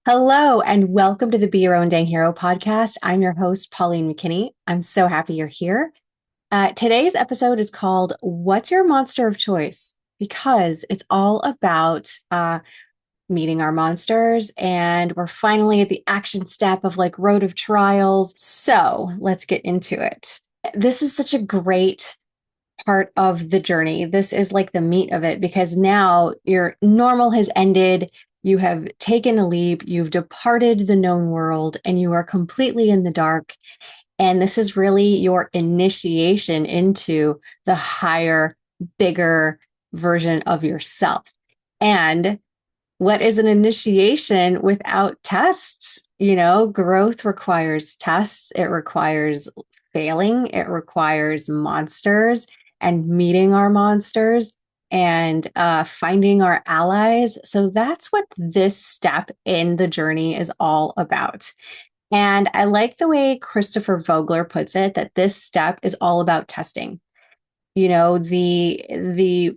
Hello, and welcome to the Be Your Own Dang Hero podcast. I'm your host, Pauline McKinney. I'm so happy you're here. Today's episode is called What's Your Monster of Choice? Because it's all about meeting our monsters, and we're finally at the action step of like Road of Trials. So let's get into it. This is such a great part of the journey. This is like the meat of it because now your normal has ended. You have taken a leap, you've departed the known world, and you are completely in the dark. And this is really your initiation into the higher, bigger version of yourself. And what is an initiation without tests? Growth requires tests, it requires failing, it requires monsters and meeting our monsters and finding our allies. So that's what this step in the journey is all about. And I like the way Christopher Vogler puts it, that this step is all about testing. The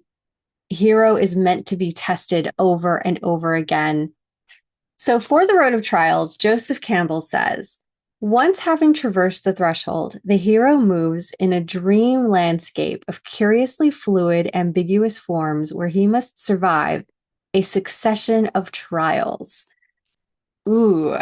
hero is meant to be tested over and over again. So for the Road of Trials, Joseph Campbell says, once having traversed the threshold, the hero moves in a dream landscape of curiously fluid, ambiguous forms where he must survive a succession of trials. Ooh,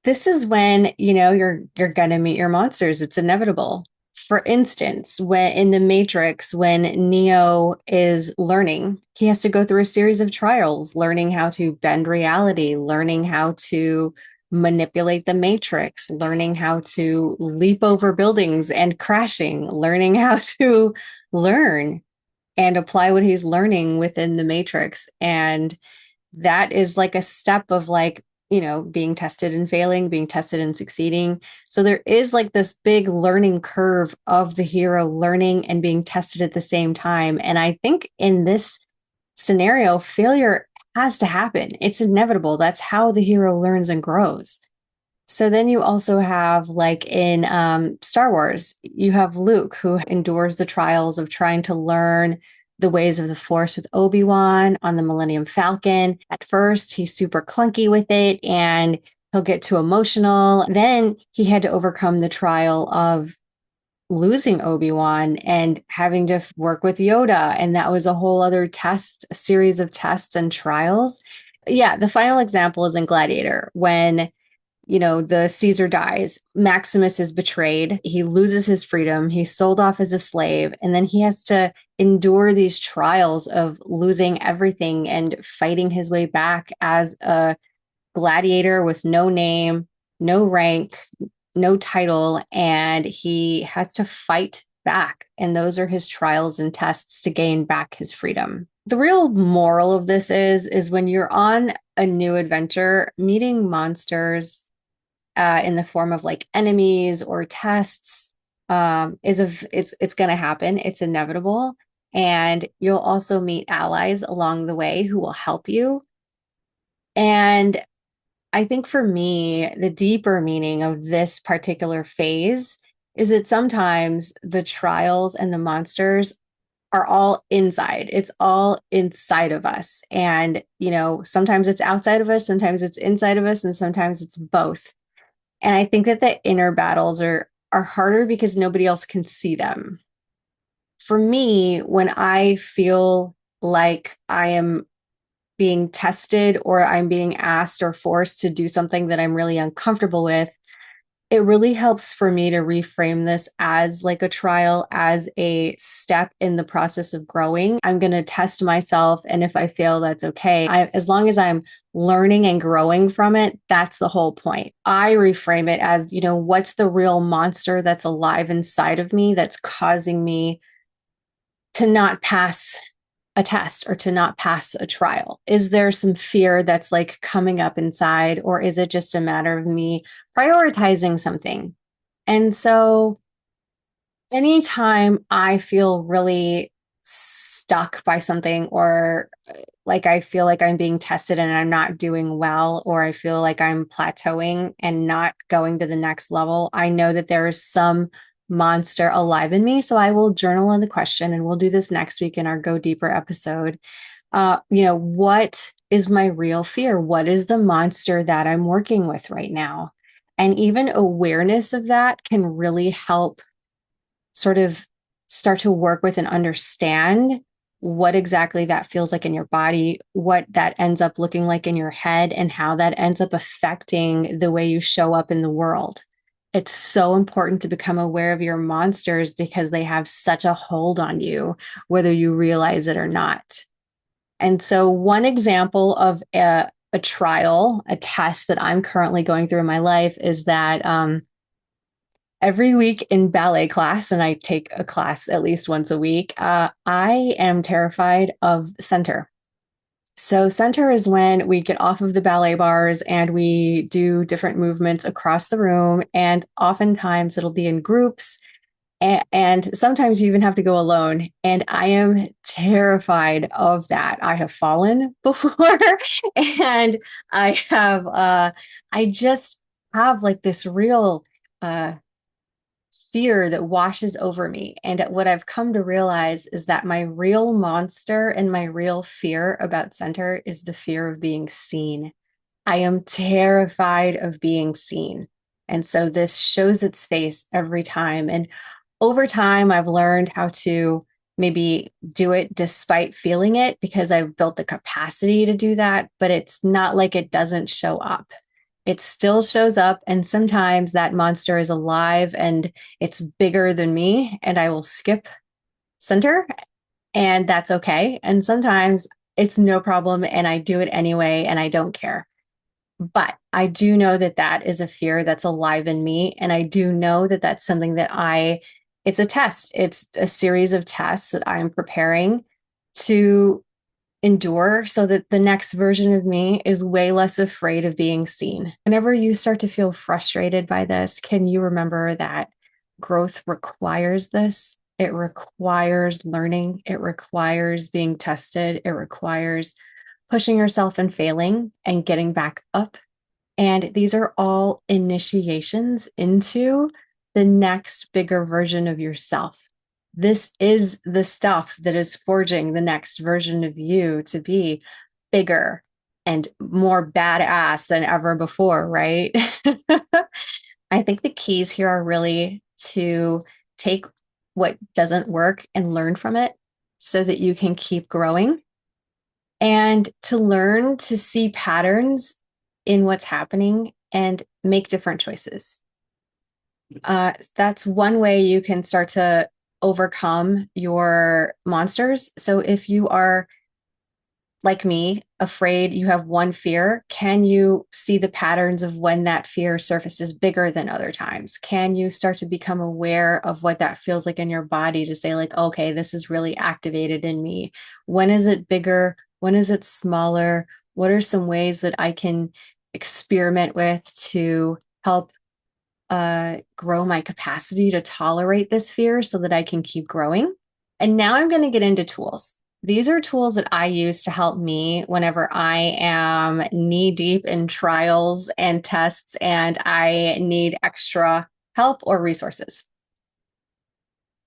this is when, you're gonna meet your monsters. It's inevitable. For instance, when in the Matrix, when Neo is learning, he has to go through a series of trials, learning how to bend reality, learning how to manipulate the Matrix, learning how to leap over buildings and crashing, learning how to learn and apply what he's learning within the Matrix. And that is like a step of like, being tested and failing, being tested and succeeding. So there is like this big learning curve of the hero learning and being tested at the same time. And I think in this scenario, failure has to happen. It's inevitable. That's how the hero learns and grows. So then you also have, like in Star Wars, you have Luke who endures the trials of trying to learn the ways of the Force with Obi-Wan on the Millennium Falcon. At first, he's super clunky with it and he'll get too emotional. Then he had to overcome the trial of losing Obi-Wan and having to work with Yoda. And that was a whole other test, a series of tests and trials. Yeah, the final example is in Gladiator when the Caesar dies. Maximus is betrayed. He loses his freedom. He's sold off as a slave. And then he has to endure these trials of losing everything and fighting his way back as a gladiator with no name, no rank, no title. And he has to fight back. And those are his trials and tests to gain back his freedom. The real moral of this is when you're on a new adventure, meeting monsters in the form of like enemies or tests it's going to happen. It's inevitable. And you'll also meet allies along the way who will help you. And I think for me, the deeper meaning of this particular phase is that sometimes the trials and the monsters are all inside. It's all inside of us. And, sometimes it's outside of us, sometimes it's inside of us, and sometimes it's both. And I think that the inner battles are harder because nobody else can see them. For me, when I feel like I am being tested or I'm being asked or forced to do something that I'm really uncomfortable with, it really helps for me to reframe this as like a trial, as a step in the process of growing. I'm going to test myself. And if I fail, that's okay. As long as I'm learning and growing from it, that's the whole point. I reframe it as, what's the real monster that's alive inside of me that's causing me to not pass a test or to not pass a trial? Is there some fear that's like coming up inside, or is it just a matter of me prioritizing something? And so anytime I feel really stuck by something, or like I feel like I'm being tested and I'm not doing well, or I feel like I'm plateauing and not going to the next level, I know that there is some monster alive in me. So I will journal on the question, and we'll do this next week in our Go Deeper episode. What is my real fear? What is the monster that I'm working with right now? And even awareness of that can really help sort of start to work with and understand what exactly that feels like in your body, what that ends up looking like in your head, and how that ends up affecting the way you show up in the world. It's so important to become aware of your monsters because they have such a hold on you, whether you realize it or not. And so, one example of a trial, a test that I'm currently going through in my life is that every week in ballet class, and I take a class at least once a week, I am terrified of center. So, center is when we get off of the ballet bars and we do different movements across the room. And oftentimes it'll be in groups. And sometimes you even have to go alone. And I am terrified of that. I have fallen before and I just have like this real, uh, fear that washes over me. And what I've come to realize is that my real monster and my real fear about center is the fear of being seen. I am terrified of being seen. And so this shows its face every time. And over time, I've learned how to maybe do it despite feeling it because I've built the capacity to do that, but it's not like it doesn't show up. It still shows up, and sometimes that monster is alive and it's bigger than me, and I will skip center, and that's okay. And sometimes it's no problem, and I do it anyway, and I don't care. But I do know that that is a fear that's alive in me. And I do know that that's something that it's a test. It's a series of tests that I'm preparing to endure so that the next version of me is way less afraid of being seen. Whenever you start to feel frustrated by this, can you remember that growth requires this? It requires learning, it requires being tested, it requires pushing yourself and failing and getting back up. And these are all initiations into the next bigger version of yourself. This is the stuff that is forging the next version of you to be bigger and more badass than ever before, right? I think the keys here are really to take what doesn't work and learn from it so that you can keep growing, and to learn to see patterns in what's happening and make different choices. That's one way you can start to overcome your monsters. So if you are like me, afraid, you have one fear, can you see the patterns of when that fear surfaces bigger than other times? Can you start to become aware of what that feels like in your body to say, like, okay, this is really activated in me? When is it bigger? When is it smaller? What are some ways that I can experiment with to help grow my capacity to tolerate this fear so that I can keep growing? And now I'm going to get into tools. These are tools that I use to help me whenever I am knee deep in trials and tests and I need extra help or resources.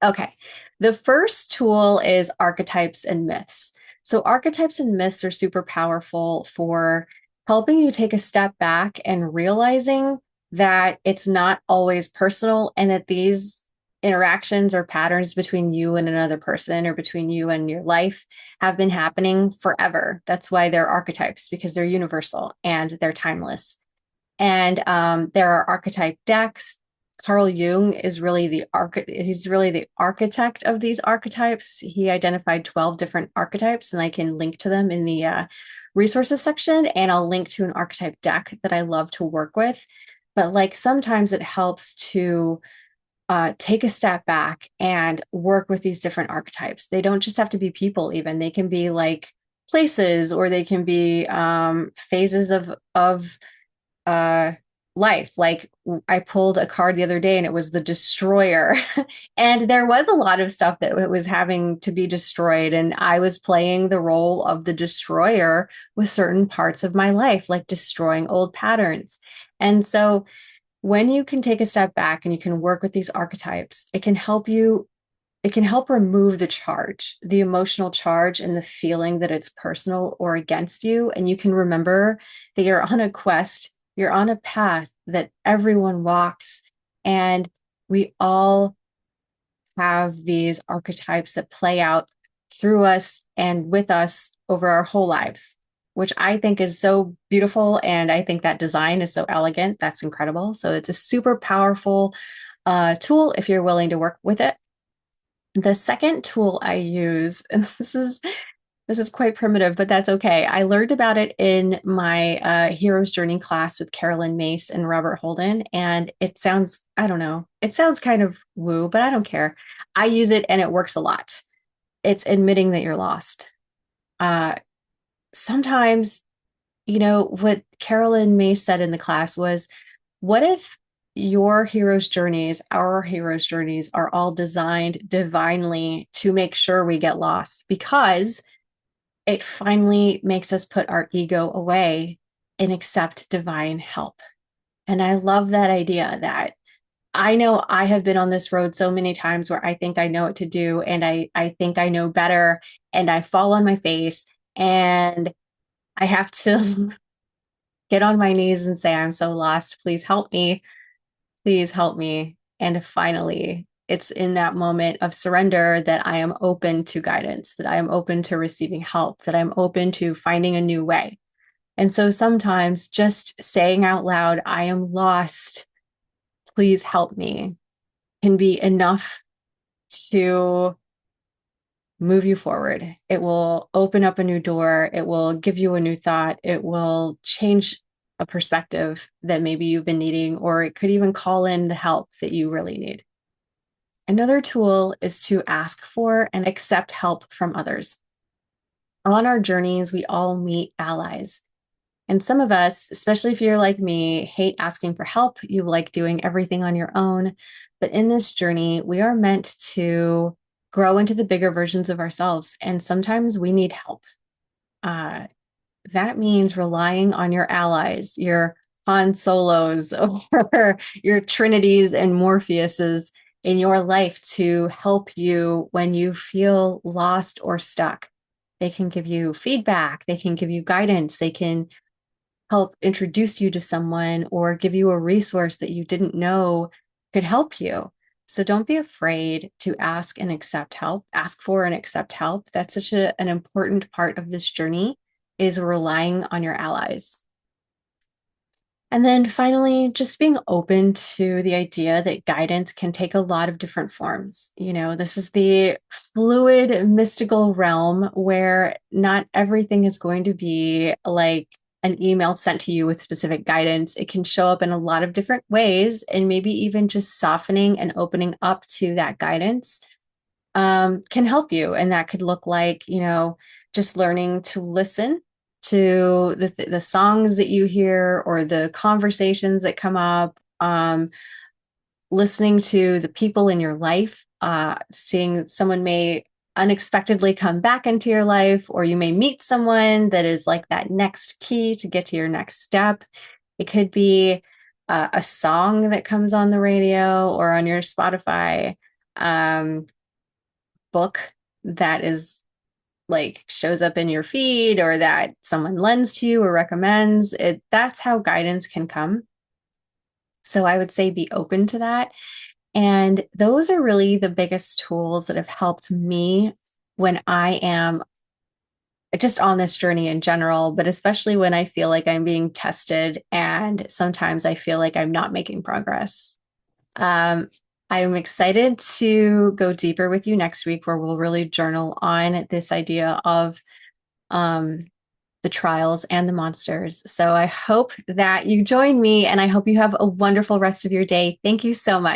Okay, the first tool is archetypes and myths. So, archetypes and myths are super powerful for helping you take a step back and realizing that it's not always personal and that these interactions or patterns between you and another person or between you and your life have been happening forever. That's why they're archetypes, because they're universal and they're timeless. And there are archetype decks. Carl Jung is really he's really the architect of these archetypes. He identified 12 different archetypes, and I can link to them in the resources section, and I'll link to an archetype deck that I love to work with. But like sometimes it helps to take a step back and work with these different archetypes. They don't just have to be people, even they can be like places, or they can be phases of uh life. Like I pulled a card the other day and it was the destroyer. And there was a lot of stuff that was having to be destroyed, and I was playing the role of the destroyer with certain parts of my life, like destroying old patterns. And so when you can take a step back and you can work with these archetypes, it can help you it can help remove the charge, the emotional charge, and the feeling that it's personal or against you. And you can remember that you're on a quest, you're on a path that everyone walks, and we all have these archetypes that play out through us and with us over our whole lives, which I think is so beautiful. And I think that design is so elegant. That's incredible. So it's a super powerful tool if you're willing to work with it. The second tool I use, and this is quite primitive, but that's okay. I learned about it in my Hero's Journey class with Carolyn Mace and Robert Holden. And it sounds, I don't know, it sounds kind of woo, but I don't care. I use it and it works a lot. It's admitting that you're lost. Uh, Sometimes, what Carolyn Mace said in the class was, what if your hero's journeys, our hero's journeys, are all designed divinely to make sure we get lost? Because it finally makes us put our ego away and accept divine help. And I love that idea that I know I have been on this road so many times where I think I know what to do and I think I know better and I fall on my face and I have to get on my knees and say, I'm so lost. Please help me. Please help me. And finally, it's in that moment of surrender that I am open to guidance, that I am open to receiving help, that I'm open to finding a new way. And so sometimes just saying out loud, I am lost, please help me, can be enough to move you forward. It will open up a new door. It will give you a new thought. It will change a perspective that maybe you've been needing, or it could even call in the help that you really need. Another tool is to ask for and accept help from others. On our journeys, we all meet allies. And some of us, especially if you're like me, hate asking for help. You like doing everything on your own. But in this journey, we are meant to grow into the bigger versions of ourselves. And sometimes we need help. Uh, that means relying on your allies, your Han Solos, or your Trinities and Morpheuses in your life to help you when you feel lost or stuck. They can give you feedback, they can give you guidance, they can help introduce you to someone or give you a resource that you didn't know could help you. So don't be afraid to ask and accept help, ask for and accept help. That's such an important part of this journey, is relying on your allies. And then finally, just being open to the idea that guidance can take a lot of different forms. This is the fluid, mystical realm where not everything is going to be like an email sent to you with specific guidance. It can show up in a lot of different ways, and maybe even just softening and opening up to that guidance can help you. And that could look like, just learning to listen to the songs that you hear or the conversations that come up, listening to the people in your life, seeing someone may unexpectedly come back into your life, or you may meet someone that is like that next key to get to your next step. It could be a song that comes on the radio or on your Spotify, book that is like shows up in your feed, or that someone lends to you or recommends it. That's how guidance can come. So I would say be open to that. And those are really the biggest tools that have helped me when I am just on this journey in general, but especially when I feel like I'm being tested and sometimes I feel like I'm not making progress. I'm excited to go deeper with you next week, where we'll really journal on this idea of the trials and the monsters. So I hope that you join me, and I hope you have a wonderful rest of your day. Thank you so much.